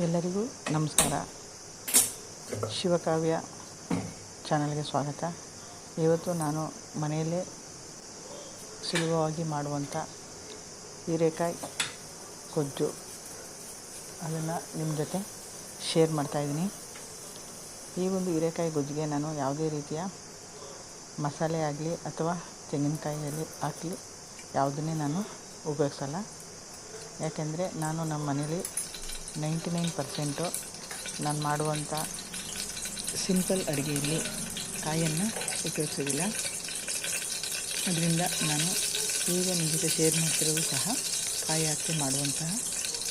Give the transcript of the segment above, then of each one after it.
ಎಲ್ಲರಿಗೂ ನಮಸ್ಕಾರ. ಶಿವಕಾವ್ಯ ಚಾನಲ್ಗೆ ಸ್ವಾಗತ. ಇವತ್ತು ನಾನು ಮನೆಯಲ್ಲೇ ಸುಲಭವಾಗಿ ಮಾಡುವಂಥ ಹೀರೆಕಾಯಿ ಗೊಜ್ಜು ಅದನ್ನು ನಿಮ್ಮ ಜೊತೆ ಶೇರ್ ಮಾಡ್ತಾಯಿದ್ದೀನಿ. ಈ ಒಂದು ಹೀರೆಕಾಯಿ ಗೊಜ್ಜಿಗೆ ನಾನು ಯಾವುದೇ ರೀತಿಯ ಮಸಾಲೆ ಆಗಲಿ ಅಥವಾ ತೆಂಗಿನಕಾಯಿಯಲ್ಲಿ ಹಾಕಲಿ ಯಾವುದನ್ನೇ ನಾನು ಉಪಯೋಗಿಸಲ್ಲ. ಯಾಕೆಂದರೆ ನಾನು ನಮ್ಮ ಮನೇಲಿ 99% ನಾನು ಮಾಡುವಂಥ ಸಿಂಪಲ್ ಅಡುಗೆಯಲ್ಲಿ ಕಾಯನ್ನು ಉಪಯೋಗಿಸೋದಿಲ್ಲ. ಅದರಿಂದ ನಾನು ಈಗ ನಿಮ್ಮ ಜೊತೆ ಶೇರ್ ಮಾಡ್ತಿರೋದು ಸಹ ಕಾಯಿ ಹಾಕಿ ಮಾಡುವಂತಹ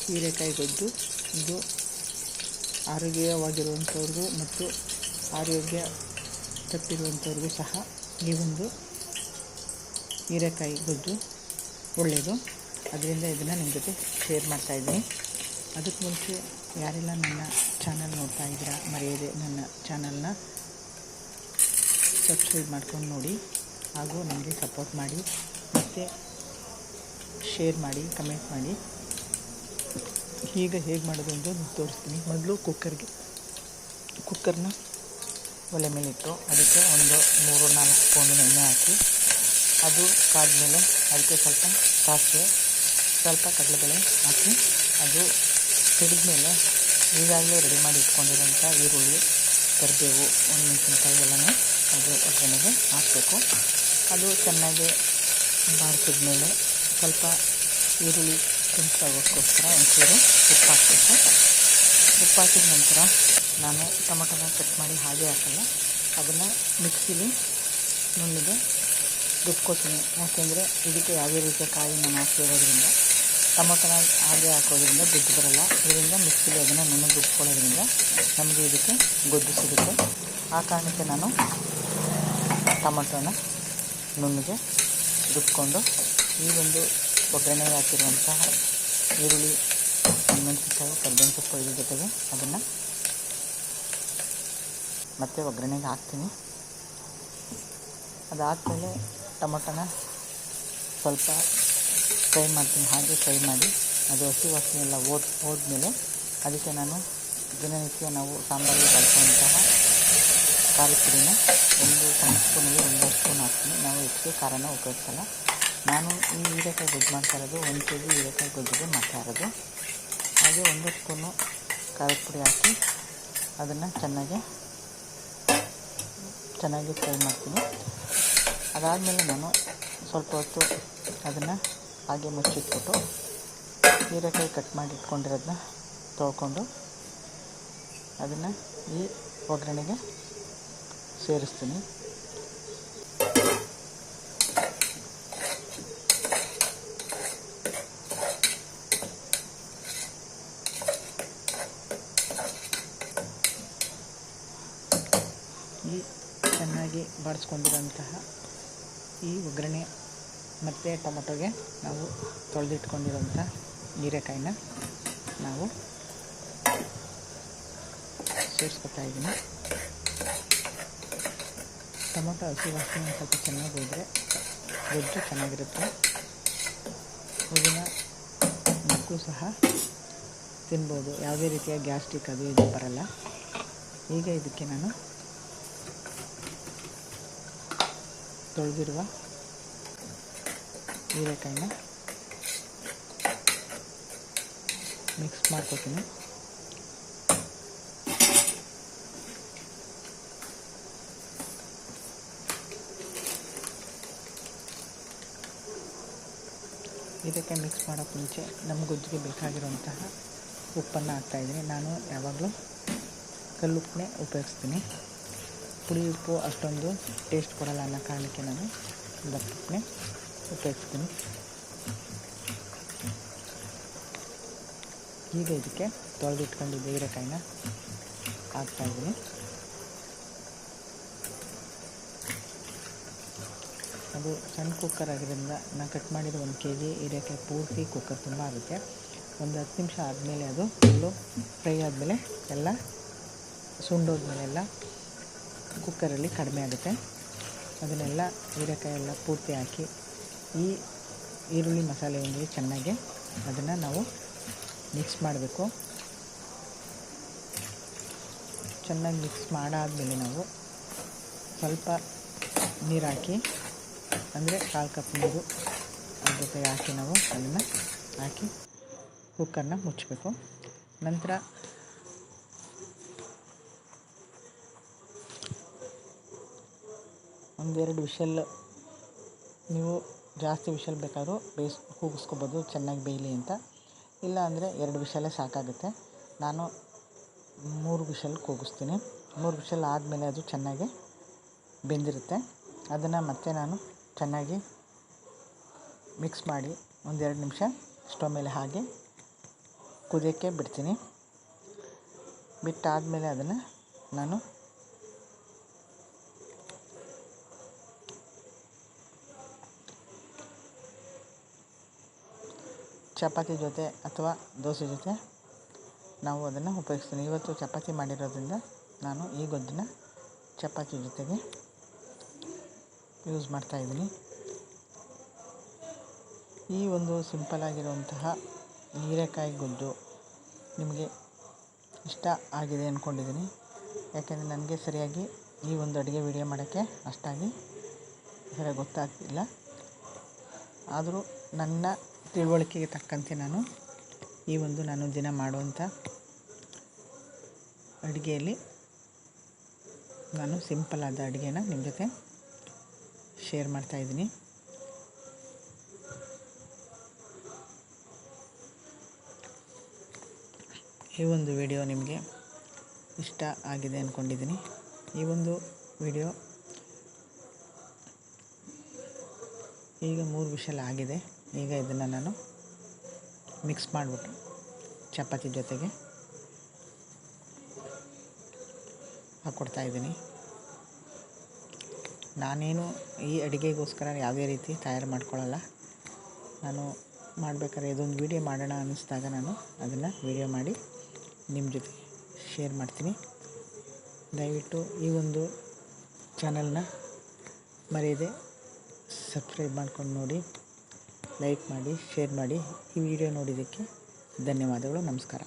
ಹೀರೆಕಾಯಿ ಗೊಜ್ಜು. ಇದು ಆರೋಗ್ಯವಾಗಿರುವಂಥವ್ರಿಗೂ ಮತ್ತು ಆರೋಗ್ಯ ತಪ್ಪಿರುವಂಥವ್ರಿಗೂ ಸಹ ಈ ಒಂದು ಹೀರೆಕಾಯಿ ಗೊಜ್ಜು ಒಳ್ಳೆಯದು. ಅದರಿಂದ ಇದನ್ನು ನಿಮ್ಮ ಜೊತೆ ಶೇರ್ ಮಾಡ್ತಾಯಿದ್ದೀನಿ. ಅದಕ್ಕೆ ಮುಂಚೆ ಯಾರೆಲ್ಲ ನನ್ನ ಚಾನಲ್ ನೋಡ್ತಾ ಇದ್ದೀರಾ ಮರೆಯದೆ ನನ್ನ ಚಾನಲ್ನ ಸಬ್ಸ್ಕ್ರೈಬ್ ಮಾಡ್ಕೊಂಡು ನೋಡಿ, ಹಾಗೂ ನನಗೆ ಸಪೋರ್ಟ್ ಮಾಡಿ ಮತ್ತು ಶೇರ್ ಮಾಡಿ, ಕಮೆಂಟ್ ಮಾಡಿ. ಈಗ ಹೇಗೆ ಮಾಡೋದು ಅಂತ ತೋರಿಸ್ತೀನಿ. ಮೊದಲು ಕುಕ್ಕರ್ನ ಒಲೆ ಮೇಲಿಟ್ಟು ಅದಕ್ಕೆ ಒಂದು 3-4 ಸ್ಪೂನ್ ಎಣ್ಣೆ ಹಾಕಿ, ಅದು ಕಾದ್ಮೇಲೆ ಅದಕ್ಕೆ ಸ್ವಲ್ಪ ಸಾಸಿವೆ, ಸ್ವಲ್ಪ ಕಡಲೆಬೇಳೆ ಹಾಕಿ, ಅದು ಸಿಡಿದ್ಮೇಲೆ ಈಗಾಗಲೇ ರೆಡಿ ಮಾಡಿ ಇಟ್ಕೊಂಡಿರೋಂಥ ಈರುಳ್ಳಿ, ಕರಿಬೇವು, ಮೆಣಸಿನ್ಕಾಯಿ ಎಲ್ಲನೂ ಅದು ಒಗ್ಗರಣೆಗೆ ಹಾಕಬೇಕು. ಅದು ಚೆನ್ನಾಗಿ ಬಾಡಿಸಿದ್ಮೇಲೆ ಸ್ವಲ್ಪ ಈರುಳ್ಳಿ ಕೆಂಪಾಗೋಕ್ಕೋಸ್ಕರ ಒಂಚೂರು ಉಪ್ಪು ಹಾಕಬೇಕು. ಉಪ್ಪು ಹಾಕಿದ ನಂತರ ನಾನು ಟೊಮೊಟೊನ ಕಟ್ ಮಾಡಿ ಹಾಗೆ ಹಾಕಲ್ಲ, ಅದನ್ನು ಮಿಕ್ಸಿಲಿ ನುಣ್ಣಗೆ ರುಬ್ಕೋತೀನಿ. ಯಾಕೆಂದರೆ ಇದಕ್ಕೆ ಯಾವುದೇ ರೀತಿಯ ಕಾಯಿ ನಾನು ಹಾಕಿರೋದ್ರಿಂದ, ಟೊಮೊಟೊನ ಹಾಗೆ ಹಾಕೋದ್ರಿಂದ ಗೊಜ್ಜು ಬರೋಲ್ಲ. ಇದರಿಂದ ಮಿಕ್ಸಿಲಿ ಅದನ್ನು ನುಣ್ಣಗೆ ರುಬ್ಕೊಳ್ಳೋದ್ರಿಂದ ನಮಗೆ ಇದಕ್ಕೆ ಗೊಜ್ಜು ಸಿಗುತ್ತೆ. ಆ ಕಾರಣಕ್ಕೆ ನಾನು ಟೊಮೊಟೊನ ನುಣ್ಣಗೆ ರುಬ್ಕೊಂಡು ಈ ಒಂದು ಒಗ್ಗರಣೆಗೆ ಹಾಕಿರುವಂತಹ ಈರುಳ್ಳಿ, ಮೆಣಸಿನಕಾಯಿ, ಕರಿಬೇವಿನ ಸೊಪ್ಪು ಇದ್ರ ಜೊತೆಗೆ ಅದನ್ನು ಮತ್ತೆ ಒಗ್ಗರಣೆಗೆ ಹಾಕ್ತೀನಿ. ಅದಾದಮೇಲೆ ಟೊಮೊಟೊನ ಸ್ವಲ್ಪ ಫ್ರೈ ಮಾಡ್ತೀನಿ. ಹಾಗೆ ಫ್ರೈ ಮಾಡಿ ಅದು ಹಸಿ ವಾಸನೆ ಎಲ್ಲ ಹೋದ್ಮೇಲೆ ಅದಕ್ಕೆ ನಾನು ದಿನನಿತ್ಯ ನಾವು ಸಾಂಬಾರಿಗೆ ಬಳಸುವಂತಹ ಖಾರದ ಪುಡಿನ ಒಂದು ಸಣ್ಣ ಸ್ಪೂನಲ್ಲಿ 1 ಸ್ಪೂನ್ ಹಾಕ್ತೀನಿ. ನಾವು ಹೆಚ್ಚಿಗೆ ಖಾರನ ಉಪಯೋಗಿಸಲ್ಲ. ನಾನು ಈ ಹೀರೆಕಾಯಿ ಗೊಜ್ಜು ಮಾಡ್ತಾ ಇರೋದು 1 kg ಹೀರೆಕಾಯಿ ಗೊಜ್ಜಿಗೆ ಮಾಡ್ತಾ ಇರೋದು. ಹಾಗೆ 1 ಸ್ಪೂನು ಖಾರದ ಪುಡಿ ಹಾಕಿ ಅದನ್ನು ಚೆನ್ನಾಗಿ ಫ್ರೈ ಮಾಡ್ತೀನಿ. ಅದಾದಮೇಲೆ ನಾನು ಸ್ವಲ್ಪ ಹೊತ್ತು ಅದನ್ನು ಹಾಗೆ ಮುಚ್ಚಿಟ್ಬಿಟ್ಟು ಹೀರೆಕಾಯಿ ಕಟ್ ಮಾಡಿ ಇಟ್ಕೊಂಡಿರೋದನ್ನ ತೊಳ್ಕೊಂಡು ಅದನ್ನು ಈ ಒಗ್ಗರಣೆಗೆ ಸೇರಿಸ್ತೀನಿ. ಈ ಚೆನ್ನಾಗಿ ಬಾಡಿಸ್ಕೊಂಡಿರೋಂತಹ ಈ ಒಗ್ಗರಣೆ ಮತ್ತು ಟೊಮೊಟೊಗೆ ನಾವು ತೊಳೆದಿಟ್ಕೊಂಡಿರೋಂಥ ಹೀರೆಕಾಯಿನ ನಾವು ಸೇರಿಸ್ಕೊತಾ ಇದ್ದೀನಿ. ಟೊಮೊಟೊ ಹಸಿ ವಾಸನೆ ಸ್ವಲ್ಪ ಚೆನ್ನಾಗಿ ಹೋದರೆ ಗೊಜ್ಜು ಚೆನ್ನಾಗಿರುತ್ತೆ. ಇದನ್ನು ಮಕ್ಕಳು ಸಹ ತಿನ್ಬೋದು. ಯಾವುದೇ ರೀತಿಯ ಗ್ಯಾಸ್ಟ್ರಿಕ್ ಅದು ಇದು ಬರಲ್ಲ. ಈಗ ಇದಕ್ಕೆ ನಾನು ತೊಳೆದಿರುವ ಹೀರೆಕಾಯಿನ ಮಿಕ್ಸ್ ಮಾಡ್ಕೊತೀನಿ. ಇದಕ್ಕೆ ಮಿಕ್ಸ್ ಮಾಡೋಕ್ಕೆ ಮುಂಚೆ ನಮ್ಮ ಗೊಜ್ಜಿಗೆ ಬೇಕಾಗಿರುವಂತಹ ಉಪ್ಪನ್ನು ಹಾಕ್ತಾಯಿದ್ದೀನಿ. ನಾನು ಯಾವಾಗಲೂ ಕಲ್ಲುಪ್ಪನ್ನೇ ಉಪಯೋಗಿಸ್ತೀನಿ. ಪುಳಿ ಉಪ್ಪು ಅಷ್ಟೊಂದು ಟೇಸ್ಟ್ ಕೊಡಲ್ಲ ಅನ್ನೋ ಕಾರಣಕ್ಕೆ ನಾನು ದಪ್ಪನೇ ಉಪಯೋಗಿಸ್ತೀನಿ. ಈಗ ಇದಕ್ಕೆ ತೊಳೆದಿಟ್ಕೊಂಡಿದ್ದ ಹೀರೆಕಾಯಿನ ಹಾಕ್ತಾಯಿದ್ದೀನಿ. ಅದು ಸಣ್ಣ ಕುಕ್ಕರ್ ಆಗಿರೋದ್ರಿಂದ ನಾನು ಕಟ್ ಮಾಡಿದ 1 kg ಹೀರೆಕಾಯಿ ಪೂರ್ತಿ ಕುಕ್ಕರ್ ತುಂಬ ಆಗುತ್ತೆ. ಒಂದು 10 ನಿಮಿಷ ಆದಮೇಲೆ ಅದು ಫುಲ್ಲು ಫ್ರೈ ಆದಮೇಲೆ ಎಲ್ಲ ಸುಂಡೋದ್ಮೇಲೆ ಎಲ್ಲ ಕುಕ್ಕರಲ್ಲಿ ಕಡಿಮೆ ಆಗುತ್ತೆ. ಅದನ್ನೆಲ್ಲ ಹೀರೆಕಾಯಿ ಎಲ್ಲ ಪೂರ್ತಿ ಹಾಕಿ ಈ ಈರುಳ್ಳಿ ಮಸಾಲೆಯೊಂದಿಗೆ ಚೆನ್ನಾಗಿ ಅದನ್ನು ನಾವು ಮಿಕ್ಸ್ ಮಾಡಬೇಕು. ಚೆನ್ನಾಗಿ ಮಿಕ್ಸ್ ಮಾಡಾದಮೇಲೆ ನಾವು ಸ್ವಲ್ಪ ನೀರು ಹಾಕಿ, ಅಂದರೆ 1/4 ಕಪ್ ನೀರು ಅದ್ರ ಜೊತೆಗೆ ಹಾಕಿ ನಾವು ಅದನ್ನು ಹಾಕಿ ಕುಕ್ಕರ್ನ ಮುಚ್ಚಬೇಕು. ನಂತರ ಒಂದೆರಡು ವಿಷಲ್, ನೀವು ಜಾಸ್ತಿ ವಿಷಲ್ ಬೇಕಾದರೂ ಕೂಗಿಸ್ಕೊಬೋದು ಚೆನ್ನಾಗಿ ಬೇಯಲಿ ಅಂತ. ಇಲ್ಲ ಅಂದರೆ 2 ವಿಷಲ್ಲೇ ಸಾಕಾಗುತ್ತೆ. ನಾನು 3 ವಿಷಲ್ ಕೂಗಿಸ್ತೀನಿ. 3 ವಿಷಲ್ ಆದಮೇಲೆ ಅದು ಚೆನ್ನಾಗಿ ಬೆಂದಿರುತ್ತೆ. ಅದನ್ನು ಮತ್ತೆ ನಾನು ಚೆನ್ನಾಗಿ ಮಿಕ್ಸ್ ಮಾಡಿ 1-2 ನಿಮಿಷ ಸ್ಟವ್ ಮೇಲೆ ಹಾಗೆ ಕುದಿಯೋಕ್ಕೆ ಬಿಡ್ತೀನಿ. ಬಿಟ್ಟಾದಮೇಲೆ ಅದನ್ನು ನಾನು ಚಪಾತಿ ಜೊತೆ ಅಥವಾ ದೋಸೆ ಜೊತೆ ನಾವು ಅದನ್ನು ಉಪಯೋಗಿಸ್ತೀನಿ. ಇವತ್ತು ಚಪಾತಿ ಮಾಡಿರೋದ್ರಿಂದ ನಾನು ಈ ಗೊಜ್ಜನ್ನ ಚಪಾತಿ ಜೊತೆಗೆ ಯೂಸ್ ಮಾಡ್ತಾಯಿದ್ದೀನಿ. ಈ ಒಂದು ಸಿಂಪಲ್ಲಾಗಿರುವಂತಹ ಹೀರೆಕಾಯಿ ಗೊಜ್ಜು ನಿಮಗೆ ಇಷ್ಟ ಆಗಿದೆ ಅಂದ್ಕೊಂಡಿದ್ದೀನಿ. ಯಾಕೆಂದರೆ ನನಗೆ ಸರಿಯಾಗಿ ಈ ಒಂದು ಅಡುಗೆ ವಿಡಿಯೋ ಮಾಡೋಕ್ಕೆ ಅಷ್ಟಾಗಿ ಸರಿಯಾಗಿ ಗೊತ್ತಾಗ್ತಿಲ್ಲ. ಆದರೂ ನನ್ನ ತಿಳುವಳಿಕೆಗೆ ತಕ್ಕಂತೆ ನಾನು ಈ ಒಂದು ನಾನು ದಿನ ಮಾಡುವಂಥ ಅಡುಗೆಯಲ್ಲಿ ನಾನು ಸಿಂಪಲ್ಲಾದ ಅಡುಗೆನ ನಿಮ್ಮ ಜೊತೆ ಶೇರ್ ಮಾಡ್ತಾಯಿದ್ದೀನಿ. ಈ ಒಂದು ವಿಡಿಯೋ ನಿಮಗೆ ಇಷ್ಟ ಆಗಿದೆ ಅಂದ್ಕೊಂಡಿದ್ದೀನಿ. ಈ ಒಂದು ವಿಡಿಯೋ ಈಗ 3 ವಿಷಲ್ ಆಗಿದೆ. ಈಗ ಇದನ್ನು ನಾನು ಮಿಕ್ಸ್ ಮಾಡಿಬಿಟ್ಟು ಚಪಾತಿ ಜೊತೆಗೆ ಹಾಕ್ಕೊಡ್ತಾಯಿದ್ದೀನಿ. ನಾನೇನು ಈ ಅಡುಗೆಗೋಸ್ಕರ ಯಾವುದೇ ರೀತಿ ತಯಾರು ಮಾಡ್ಕೊಳ್ಳಲ್ಲ. ನಾನು ಮಾಡಬೇಕಾದ್ರೆ ಇದೊಂದು ವಿಡಿಯೋ ಮಾಡೋಣ ಅನ್ನಿಸ್ದಾಗ ನಾನು ಅದನ್ನು ವಿಡಿಯೋ ಮಾಡಿ ನಿಮ್ಮ ಜೊತೆ ಶೇರ್ ಮಾಡ್ತೀನಿ. ದಯವಿಟ್ಟು ಈ ಒಂದು ಚಾನಲ್ನ ಮರೆಯದೆ ಸಬ್ಸ್ಕ್ರೈಬ್ ಮಾಡ್ಕೊಂಡು ನೋಡಿ, ಲೈಕ್ ಮಾಡಿ, ಶೇರ್ ಮಾಡಿ. ಈ ವಿಡಿಯೋ ನೋಡಿದ್ದಕ್ಕೆ ಧನ್ಯವಾದಗಳು. ನಮಸ್ಕಾರ.